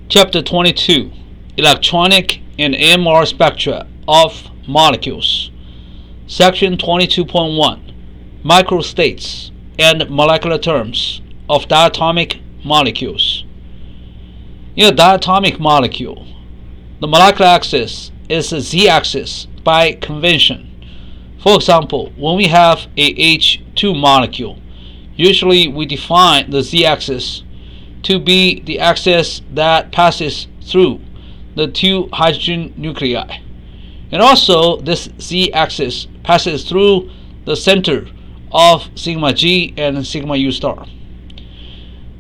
Chapter 22, Electronic and NMR Spectra of Molecules. Section 22.1, Microstates and Molecular Terms of Diatomic Molecules. In a diatomic molecule, the molecular axis is the z-axis by convention. For example, when we have a H2 molecule, usually we define the z-axis to be the axis that passes through the two hydrogen nuclei. And also, this z-axis passes through the center of sigma g and sigma u star.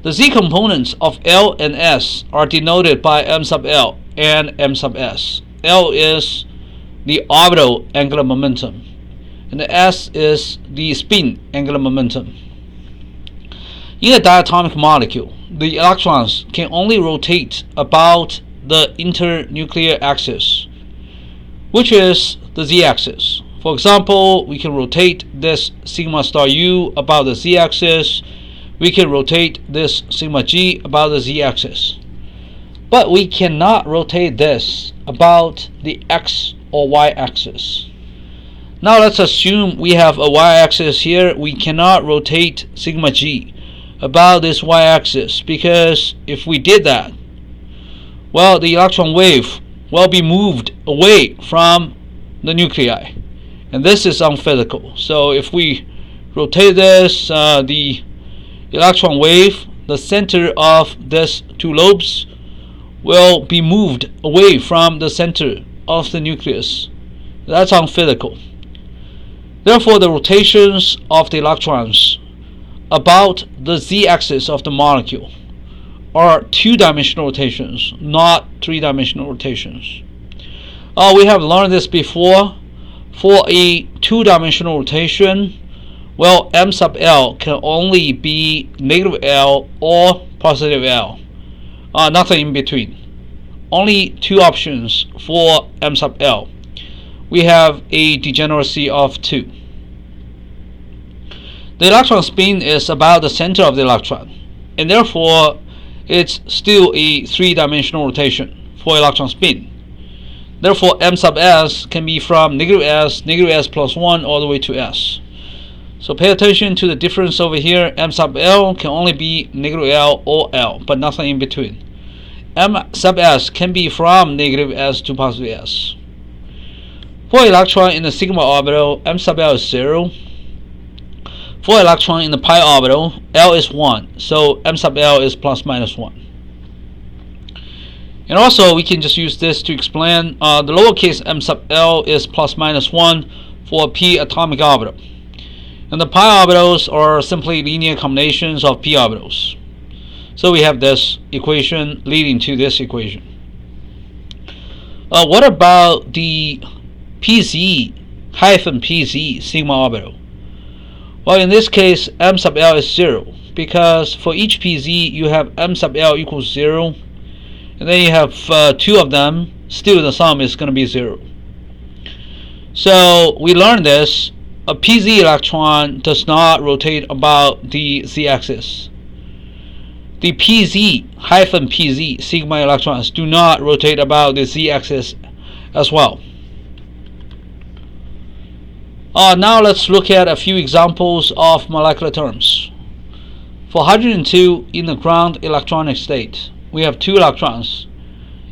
The z components of L and S are denoted by m sub L and m sub S. L is the orbital angular momentum, and the S is the spin angular momentum. In a diatomic molecule, the electrons can only rotate about the internuclear axis, which is the z-axis. For example, we can rotate this sigma star u about the z-axis. We can rotate this sigma g about the z-axis. But we cannot rotate this about the x or y-axis. Now let's assume we have a y-axis here. We cannot rotate sigma g about this y-axis, because if we did that, well, the electron wave will be moved away from the nuclei, and this is unphysical. So if we rotate this, the electron wave, the center of these two lobes, will be moved away from the center of the nucleus. That's unphysical. Therefore, the rotations of the electrons about the z-axis of the molecule are two-dimensional rotations, not three-dimensional rotations. We have learned this before. For a two-dimensional rotation, well, m sub L can only be negative L or positive L, nothing in between. Only two options for m sub L. We have a degeneracy of 2. The electron spin is about the center of the electron, and therefore it's still a three-dimensional rotation for electron spin. Therefore, m sub S can be from negative S plus 1 all the way to S. So pay attention to the difference over here. M sub L can only be negative L or L, but nothing in between. M sub S can be from negative S to positive S. For electron in the sigma orbital, m sub L is 0. For electron in the pi orbital, L is 1, so m sub L is plus minus 1. And also, we can just use this to explain the lowercase m sub L is plus minus 1 for p atomic orbital. And the pi orbitals are simply linear combinations of p orbitals. So we have this equation leading to this equation. What about the pz hyphen pz sigma orbital? Well, in this case, m sub L is 0, because for each pz you have m sub L equals 0, and then you have two of them, still the sum is going to be 0. So we learned this. A pz electron does not rotate about the z-axis. The pz hyphen pz sigma electrons do not rotate about the z-axis as well. Now let's look at a few examples of molecular terms. For hydrogen 2 in the ground electronic state, we have 2 electrons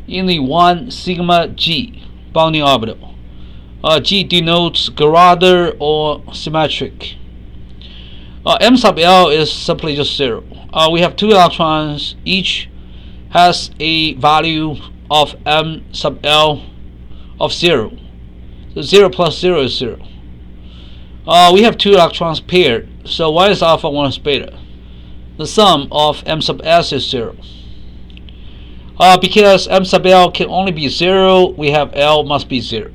in the 1 sigma g bonding orbital. G denotes Gaussian or symmetric. M sub L is simply just 0. We have 2 electrons, each has a value of m sub L of 0. So 0 plus 0 is 0. We have 2 electrons paired, so 1 is alpha, 1 is beta. The sum of m sub S is 0. Because m sub L can only be 0, we have L must be 0.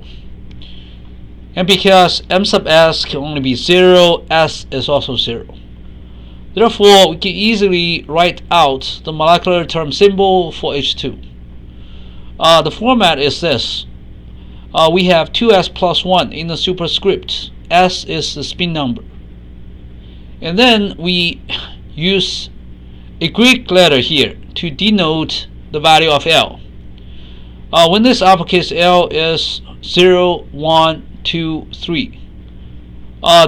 And because m sub S can only be 0, S is also 0. Therefore, we can easily write out the molecular term symbol for H2. The format is this. We have 2s plus 1 in the superscript. S is the spin number. And then we use a Greek letter here to denote the value of L. When this uppercase L is 0, 1, 2, 3,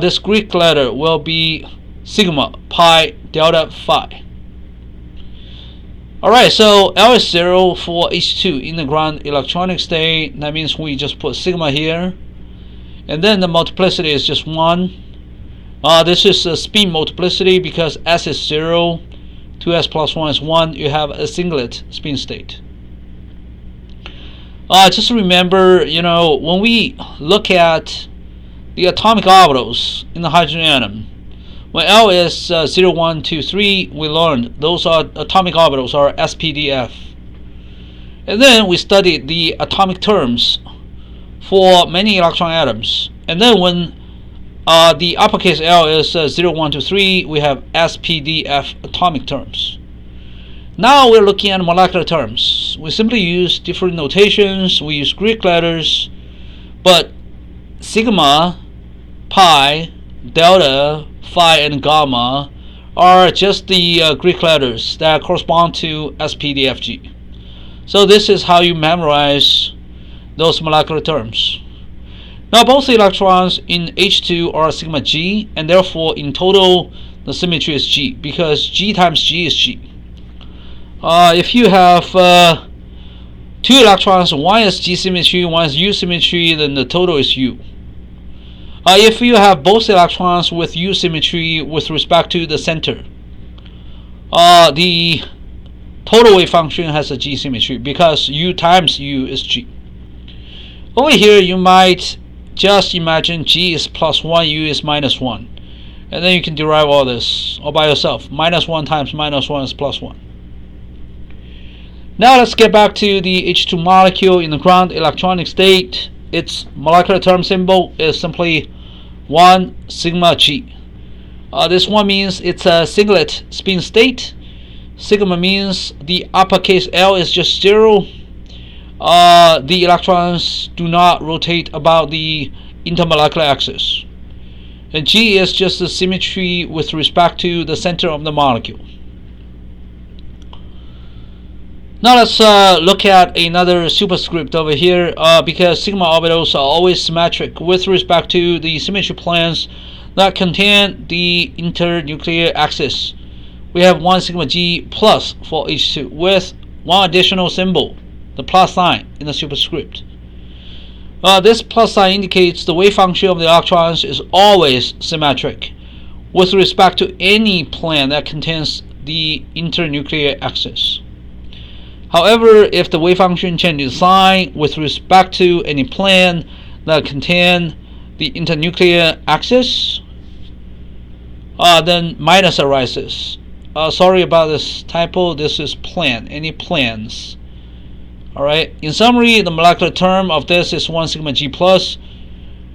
this Greek letter will be sigma, pi, delta, phi. Alright, so L is 0 for H2 in the ground electronic state. That means we just put sigma here. And then the multiplicity is just 1. This is a spin multiplicity because S is 0, 2S plus 1 is 1. You have a singlet spin state. Just remember, when we look at the atomic orbitals in the hydrogen atom, when L is 0, 1, 2, 3, we learned those are atomic orbitals are SPDF. And then we studied the atomic terms for many electron atoms. And then when the uppercase L is 0, 1, 2, 3, we have SPDF atomic terms. Now we're looking at molecular terms. We simply use different notations. We use Greek letters, but sigma, pi, delta, phi, and gamma are just the Greek letters that correspond to SPDFG. So this is how you memorize those molecular terms. Now both electrons in H2 are sigma G, and therefore in total the symmetry is G, because G times G is G. If you have 2 electrons, one is G symmetry, one is U symmetry, then the total is U. If you have both electrons with U symmetry with respect to the center, the total wave function has a G symmetry because U times U is G. Over here you might just imagine G is plus 1, U is minus 1. And then you can derive all this all by yourself. Minus 1 times minus 1 is plus 1. Now let's get back to the H2 molecule in the ground electronic state. Its molecular term symbol is simply 1 sigma G. This one means it's a singlet spin state. Sigma means the uppercase L is just 0. The electrons do not rotate about the intermolecular axis. And G is just the symmetry with respect to the center of the molecule. Now let's look at another superscript over here, because sigma orbitals are always symmetric with respect to the symmetry planes that contain the internuclear axis. We have 1 sigma G plus for H2 with one additional symbol, the plus sign in the superscript. This plus sign indicates the wave function of the electrons is always symmetric with respect to any plane that contains the internuclear axis. However, if the wave function changes sign with respect to any plane that contain the internuclear axis, then minus arises. Sorry about this typo. This is plane. Any planes. Alright. In summary, the molecular term of this is 1 sigma G plus.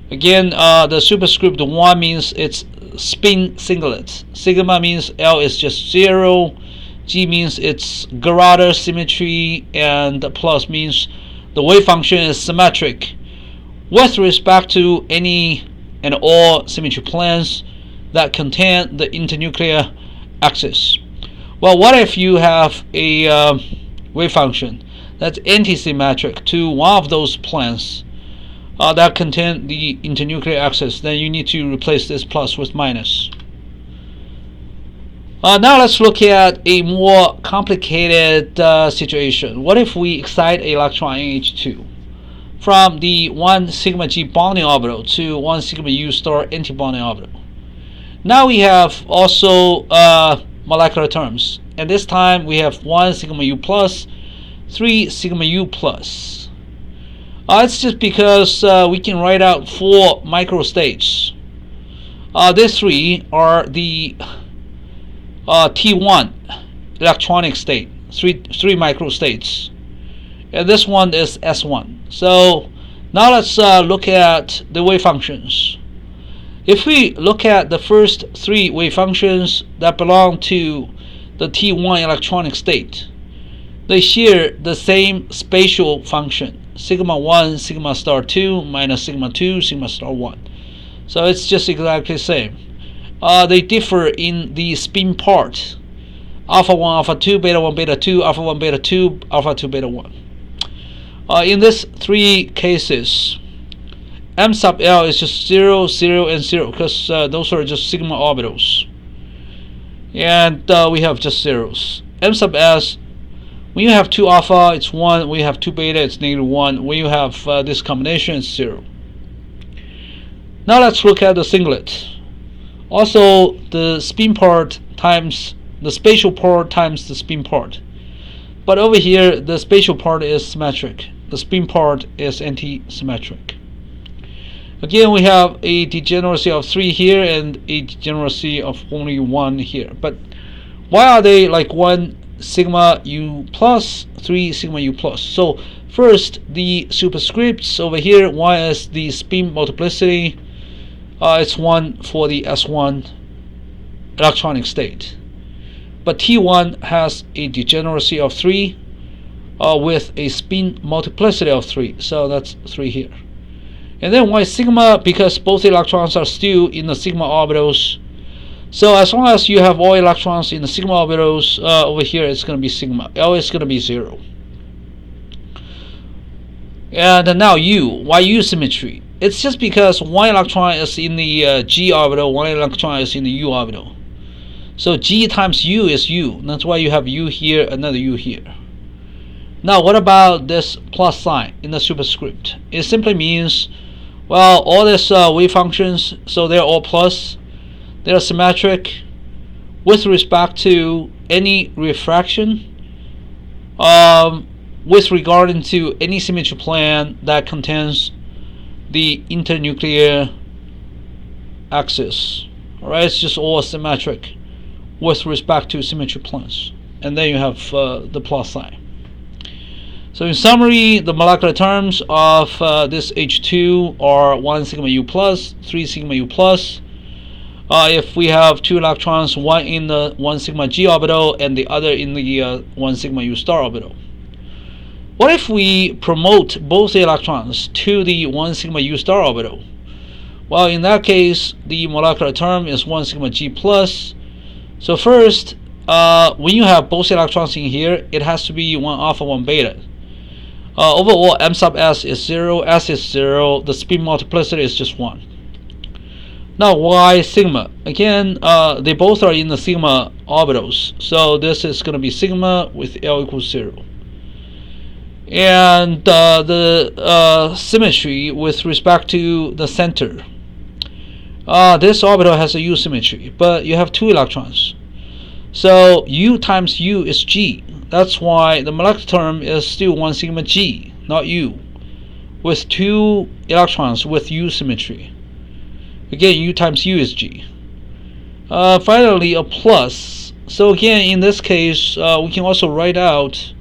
Again, the superscript 1 means it's spin singlet. Sigma means L is just 0. G means it's Garada symmetry, and plus means the wave function is symmetric with respect to any and all symmetry planes that contain the internuclear axis. Well, what if you have a wave function that's antisymmetric to one of those planes that contain the internuclear axis? Then you need to replace this plus with minus. Now let's look at a more complicated situation. What if we excite an electron in H2 from the 1 sigma G bonding orbital to 1 sigma U star antibonding orbital? Now we have also molecular terms, and this time we have 1 sigma U plus, 3 sigma U plus. It's just because we can write out 4 microstates. These 3 are the T1 electronic state, three microstates, and this one is S1. So now let's look at the wave functions. If we look at the first 3 wave functions that belong to the T1 electronic state, they share the same spatial function, sigma 1 sigma star 2 minus sigma 2 sigma star 1. So it's just exactly the same. They differ in the spin part, alpha 1, alpha 2, beta 1, beta 2, alpha 1, beta 2, alpha 2, beta 1. In these three cases, M sub L is just 0, 0, and 0, because those are just sigma orbitals. And we have just zeros. M sub S, when you have 2 alpha, it's 1. When you have 2 beta, it's -1. When you have this combination, it's 0. Now let's look at the singlet. Also, the spin part times the spatial part times the spin part. But over here, the spatial part is symmetric. The spin part is anti-symmetric. Again, we have a degeneracy of 3 here and a degeneracy of only 1 here. But why are they like 1 sigma u plus, 3 sigma u plus? So first, the superscripts over here, y is the spin multiplicity. It's 1 for the S1 electronic state. But T1 has a degeneracy of 3 with a spin multiplicity of 3. So that's 3 here. And then y sigma, because both electrons are still in the sigma orbitals. So as long as you have all electrons in the sigma orbitals, over here it's going to be sigma. L is going to be 0. And now U, why U symmetry? It's just because one electron is in the G orbital, one electron is in the U orbital. So G times U is U. That's why you have U here, another U here. Now what about this plus sign in the superscript? It simply means, well, all these wave functions, so they're all plus. They're symmetric with respect to any refraction, with regard to any symmetry plane that contains the internuclear axis. Alright, it's just all symmetric with respect to symmetry planes. And then you have the plus sign. So in summary, the molecular terms of this H2 are 1 sigma u plus, 3 sigma u plus. If we have 2 electrons, one in the 1 sigma g orbital and the other in the 1 sigma u star orbital. What if we promote both electrons to the 1 sigma u star orbital? Well, in that case, the molecular term is 1 sigma g plus. So first, when you have both electrons in here, it has to be 1 alpha, 1 beta. Overall, M sub S is 0, S is 0, the spin multiplicity is just 1. Now, why sigma? Again, they both are in the sigma orbitals. So this is going to be sigma with L equals 0. And the symmetry with respect to the center. This orbital has a U symmetry, but you have 2 electrons. So U times U is G. That's why the molecular term is still 1 sigma G, not U, with 2 electrons with U symmetry. Again, U times U is G. Finally, a plus. So again, in this case, we can also write out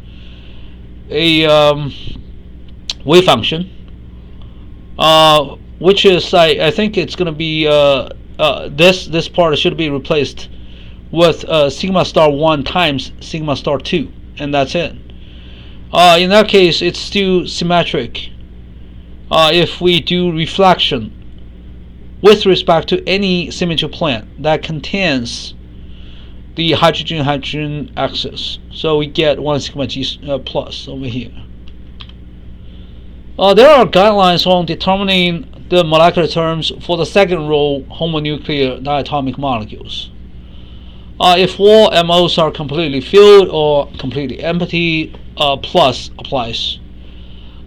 a wave function, which is I think it's going to be this part should be replaced with sigma star 1 times sigma star 2, and that's it. In that case, it's still symmetric if we do reflection with respect to any symmetry plane that contains the hydrogen-hydrogen axis. So we get 1 sigma g plus over here. There are guidelines on determining the molecular terms for the second row homonuclear diatomic molecules. If all MOs are completely filled or completely empty, plus applies.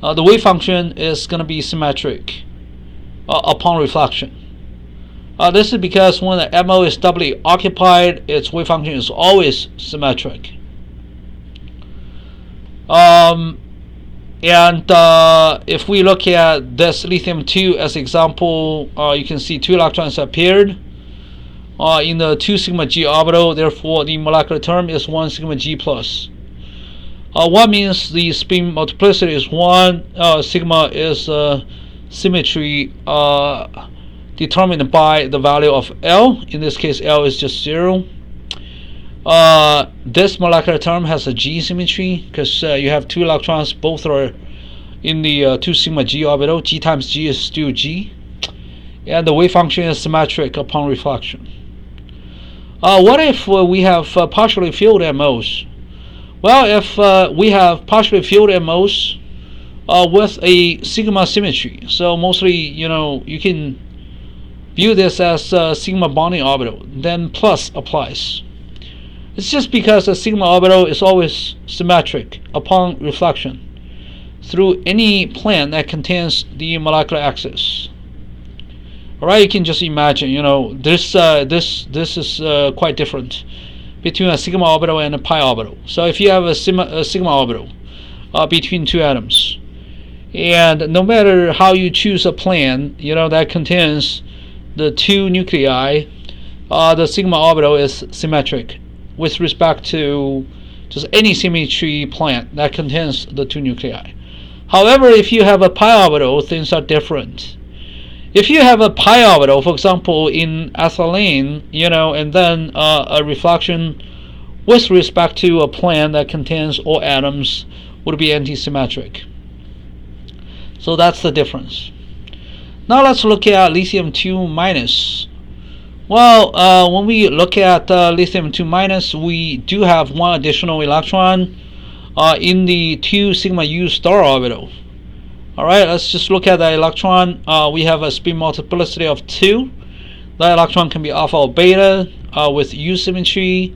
The wave function is going to be symmetric upon reflection. This is because when the MO is doubly occupied, its wave function is always symmetric. If we look at this lithium-2 as example, you can see 2 electrons appeared in the 2 sigma g orbital. Therefore, the molecular term is 1 sigma g plus. 1 means the spin multiplicity is 1. Sigma is symmetry determined by the value of L. In this case, L is just 0. This molecular term has a G symmetry because you have 2 electrons, both are in the 2 sigma g orbital. G times G is still G. And the wave function is symmetric upon reflection. What if we have partially filled MOs? Well, if we have partially filled MOs with a sigma symmetry, so mostly you can view this as a sigma bonding orbital, then plus applies. It's just because a sigma orbital is always symmetric upon reflection through any plane that contains the molecular axis. Alright, you can just imagine, this is quite different between a sigma orbital and a pi orbital. So if you have a sigma orbital between two atoms, and no matter how you choose a plane, that contains the two nuclei, the sigma orbital is symmetric with respect to just any symmetry plane that contains the two nuclei. However, if you have a pi orbital, things are different. If you have a pi orbital, for example, in ethylene, and then a reflection with respect to a plane that contains all atoms would be antisymmetric. So that's the difference. Now let's look at lithium-2 minus. Well, when we look at lithium-2 minus, we do have one additional electron in the 2 sigma U star orbital. Alright, let's just look at the electron. We have a spin multiplicity of 2. That electron can be alpha or beta with U symmetry,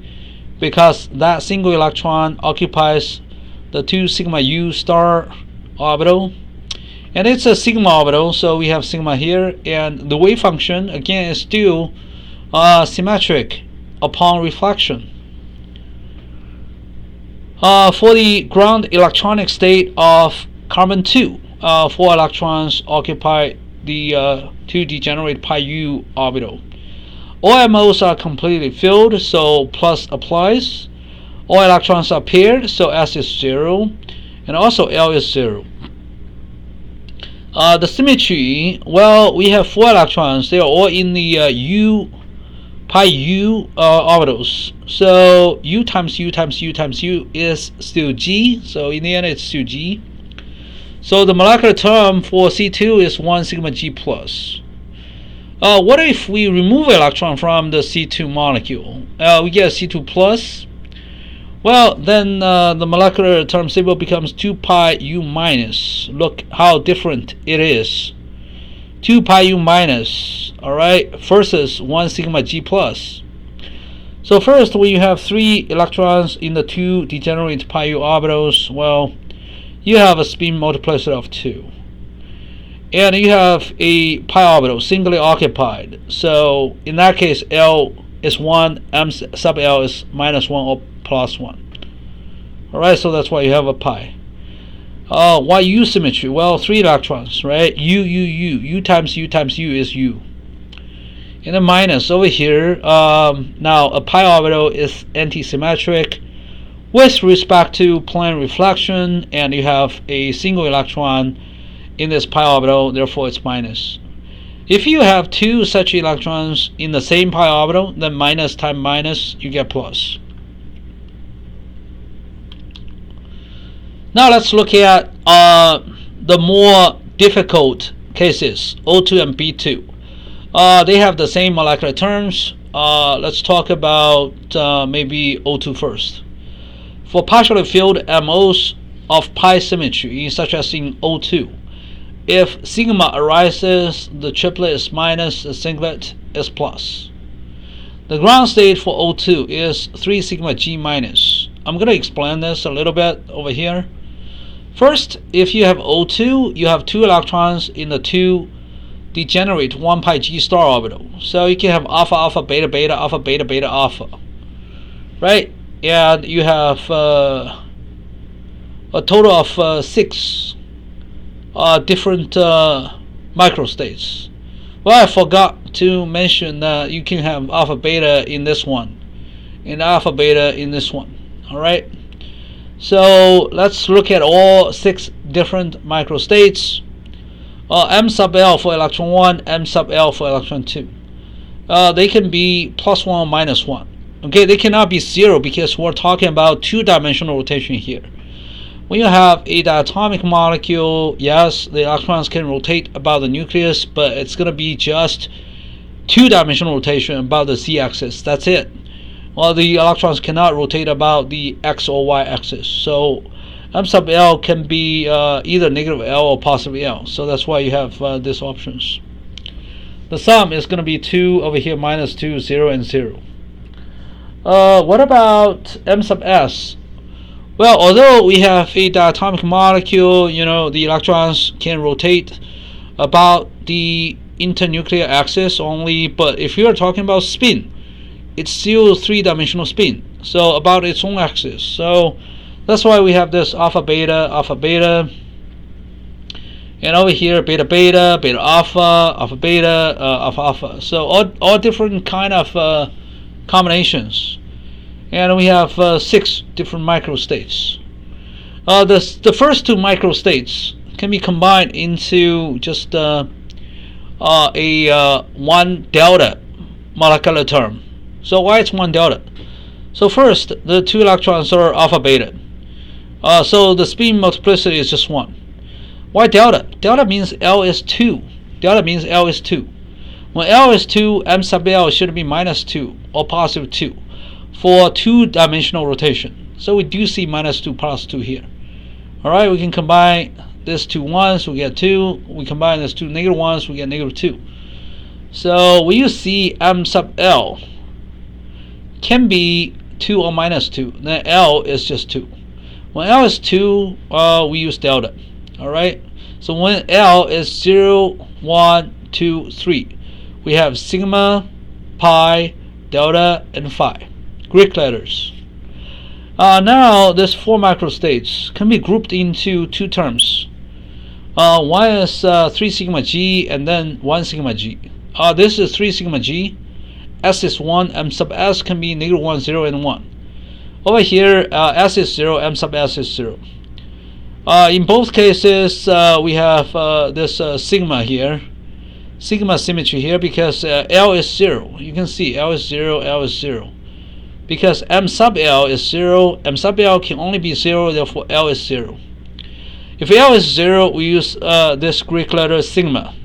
because that single electron occupies the 2 sigma U star orbital. And it's a sigma orbital, so we have sigma here. And the wave function, again, is still symmetric upon reflection. For the ground electronic state of carbon 2, 4 electrons occupy the 2 degenerate pi U orbital. All MOs are completely filled, so plus applies. All electrons are paired, so S is 0, and also L is 0. The symmetry, well, we have 4 electrons. They are all in the pi U orbitals. So U times U times U times U is still G. So in the end, it's still G. So the molecular term for C2 is 1 sigma G plus. What if we remove an electron from the C2 molecule? We get C2 plus. Well, then the molecular term symbol becomes 2 pi U minus. Look how different it is. 2 pi U minus, alright, versus 1 sigma G plus. So first, when you have 3 electrons in the 2 degenerate pi U orbitals, well, you have a spin multiplicity of 2. And you have a pi orbital singly occupied. So in that case, L is 1, M sub L is minus 1 or plus 1. Alright, so that's why you have a pi. Why U symmetry? Well, 3 electrons, right? U times U times U is U. And then minus over here, now a pi orbital is antisymmetric with respect to plane reflection, and you have a single electron in this pi orbital, therefore it's minus. If you have 2 such electrons in the same pi orbital, then minus times minus, you get plus. Now let's look at the more difficult cases, O2 and B2. They have the same molecular terms. Let's talk about maybe O2 first. For partially filled MOs of pi symmetry, such as in O2, if sigma arises, the triplet is minus, the singlet is plus. The ground state for O2 is 3 sigma G minus. I'm going to explain this a little bit over here. First, if you have O2, you have 2 electrons in the 2 degenerate 1 pi G star orbital. So you can have alpha, alpha, beta, beta, alpha, beta, beta, alpha. Right? And you have a total of 6 different microstates. Well, I forgot to mention that you can have alpha beta in this one and alpha beta in this one. Alright, so let's look at all 6 different microstates. M sub L for electron 1, M sub L for electron 2. They can be plus 1 or minus 1. Okay, they cannot be 0 because we're talking about 2-dimensional rotation here. When you have a diatomic molecule, yes, the electrons can rotate about the nucleus, but it's going to be just 2-dimensional rotation about the z-axis. That's it. well, the electrons cannot rotate about the x or y axis. So m sub L can be either negative L or positive L. So that's why you have these options. The sum is going to be 2 over here minus 2, 0, and 0. What about m sub S? Well, although we have a diatomic molecule, the electrons can rotate about the internuclear axis only, but if you are talking about spin, it's still three-dimensional spin, so about its own axis. So that's why we have this alpha beta, and over here beta beta, beta alpha beta, alpha alpha. So all different kind of combinations, and we have 6 different microstates. The first 2 microstates can be combined into just a 1 delta molecular term. So why it's 1 delta? So first, the 2 electrons are alpha beta. So the spin multiplicity is just 1. Why delta? Delta means L is 2. Delta means L is 2. When L is 2, m sub L should be minus 2 or positive 2 for 2-dimensional rotation. So we do see minus 2 plus 2 here. Alright, we can combine this 2 1s, we get 2. We combine this 2 negative 1s, we get negative 2. So when you see m sub L can be 2 or minus 2, then L is just 2. When L is 2, we use delta. Alright, so when L is 0, 1, 2, 3, we have sigma, pi, delta, and phi, Greek letters. Now this 4 microstates can be grouped into 2 terms. One is 3 sigma g and then 1 sigma g. This is 3 sigma g. S is 1, m sub S can be negative 1, 0, and 1. Over here, S is 0, m sub S is 0. In both cases, we have this sigma here, sigma symmetry here, because L is 0. You can see L is 0, L is 0. Because m sub L is 0, m sub L can only be 0, therefore L is 0. If L is 0, we use this Greek letter sigma.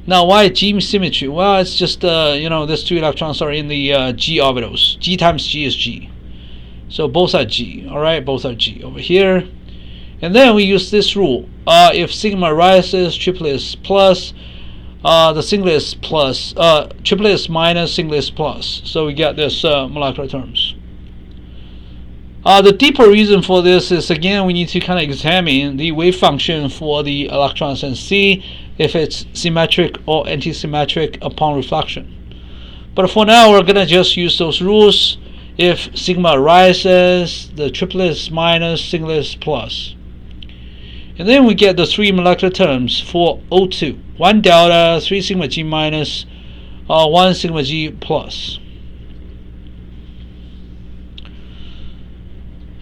Now, why G symmetry? Well, it's just, these 2 electrons are in the G orbitals. G times G is G. So both are G, alright? Both are G over here. And then we use this rule. If sigma rises, triplet is plus, the singlet is plus, triplet is minus, singlet is plus. So we get this molecular terms. The deeper reason for this is, again, we need to kind of examine the wave function for the electrons and see if it's symmetric or antisymmetric upon reflection. But for now, we're going to just use those rules. If sigma rises, the triplet is minus, singlet is plus. And then we get the 3 molecular terms for O2. 1 delta, 3 sigma g minus, 1 sigma g plus.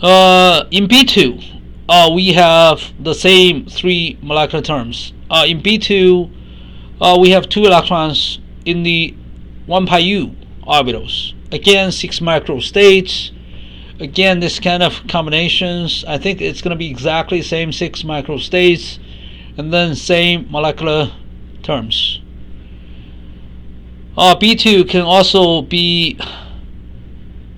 In B2, we have the same 3 molecular terms. In B2, we have 2 electrons in the 1 pi u orbitals. Again, 6 microstates. Again, this kind of combinations, I think it's going to be exactly same 6 microstates, and then same molecular terms. B2 can also be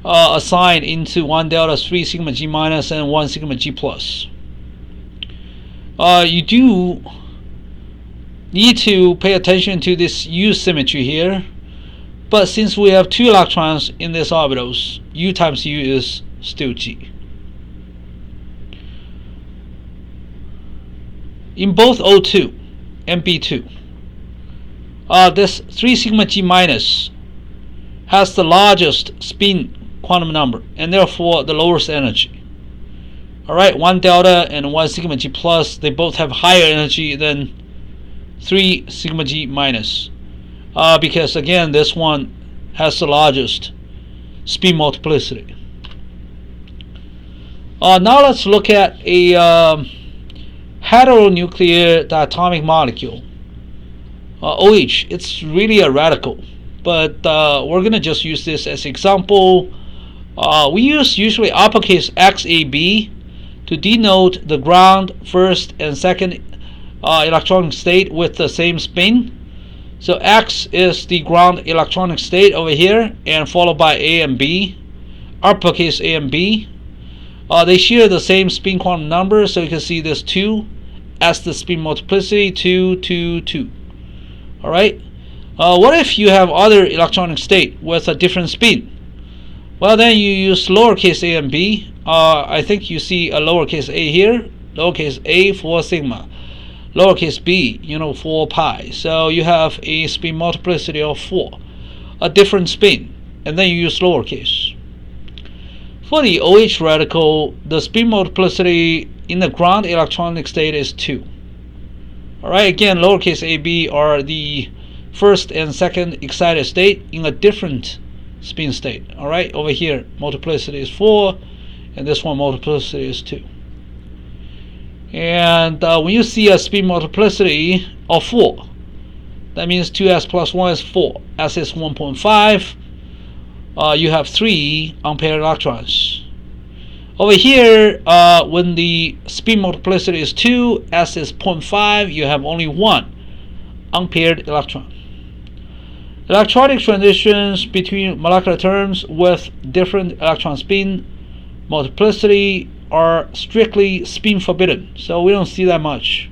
assigned into 1 delta, 3 sigma g minus, and 1 sigma g plus. You do need to pay attention to this U symmetry here, but since we have 2 electrons in these orbitals, U times U is still G. In both O2 and B2, this 3 sigma g minus has the largest spin quantum number and therefore the lowest energy. Alright, 1 delta and 1 sigma g plus, they both have higher energy than 3 sigma g minus, because again this one has the largest spin multiplicity. Now let's look at a heteronuclear diatomic molecule, OH. It's really a radical, but we're going to just use this as example. We use usually uppercase XAB to denote the ground first and second electronic state with the same spin. So X is the ground electronic state over here, and followed by A and B, uppercase A and B. They share the same spin quantum number, so you can see this 2 as the spin multiplicity, 2, 2, 2. Alright? What if you have other electronic state with a different spin? Well, then you use lowercase a and b. I think you see a lowercase a here, lowercase a for sigma, lowercase b, for pi. So you have a spin multiplicity of 4, a different spin, and then you use lowercase. For the OH radical, the spin multiplicity in the ground electronic state is 2. Alright, again, lowercase ab are the first and second excited state in a different spin state. Alright, over here, multiplicity is 4, and this one multiplicity is 2. And when you see a spin multiplicity of 4, that means 2s plus 1 is 4. S is 1.5. You have 3 unpaired electrons. Over here, when the spin multiplicity is 2, S is 0.5, you have only 1 unpaired electron. Electronic transitions between molecular terms with different electron spin multiplicity are strictly spin forbidden, so we don't see that much.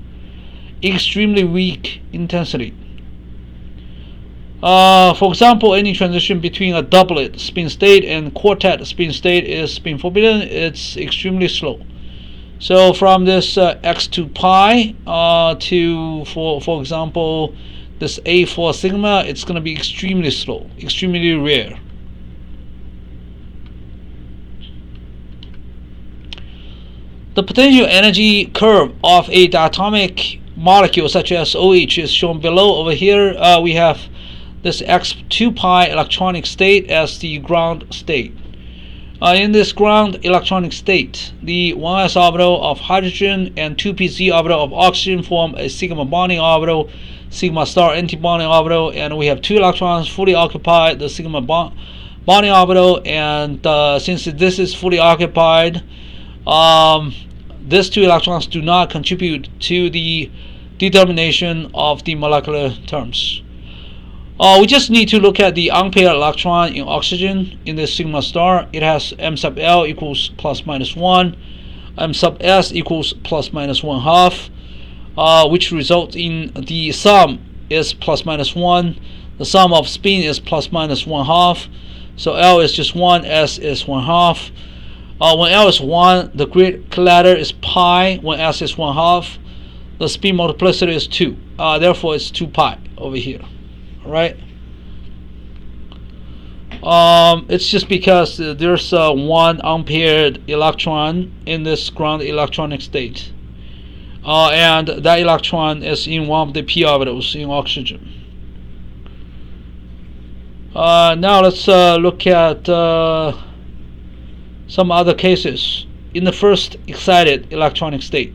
Extremely weak intensity. For example, any transition between a doublet spin state and quartet spin state is spin forbidden. It's extremely slow. So from this x to pi to, for example, this A4 sigma, it's going to be extremely slow, extremely rare. The potential energy curve of a diatomic molecule such as OH is shown below. Over here we have this x2 pi electronic state as the ground state. In this ground electronic state, the 1s orbital of hydrogen and 2pz orbital of oxygen form a sigma bonding orbital, sigma star anti-bonding orbital, and we have 2 electrons fully occupy the sigma bonding orbital. And since this is fully occupied, these 2 electrons do not contribute to the determination of the molecular terms. We just need to look at the unpaired electron in oxygen in this sigma star. It has m sub l equals plus minus 1, m sub s equals plus minus 1/2, which results in the sum is plus minus 1. The sum of spin is plus minus 1/2. So L is just 1, S is 1/2. When L is 1, the grid ladder is pi. When S is 1/2, the spin multiplicity is 2. Therefore, it's 2 pi over here. Right? It's just because there's one unpaired electron in this ground electronic state, and that electron is in one of the p orbitals in oxygen. Now let's look at some other cases in the first excited electronic state.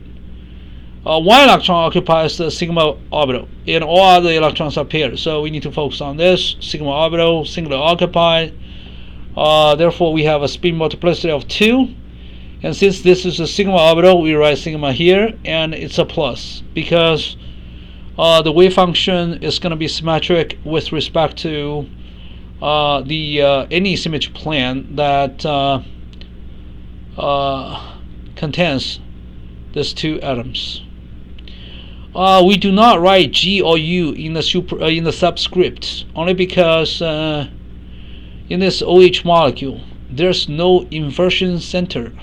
One electron occupies the sigma orbital, and all other electrons are paired. So we need to focus on this sigma orbital, singular occupied. Therefore, we have a spin multiplicity of 2. And since this is a sigma orbital, we write sigma here, and it's a plus because the wave function is going to be symmetric with respect to any symmetry plane that contains these 2 atoms. We do not write G or U in the subscript, only because in this OH molecule there's no inversion center.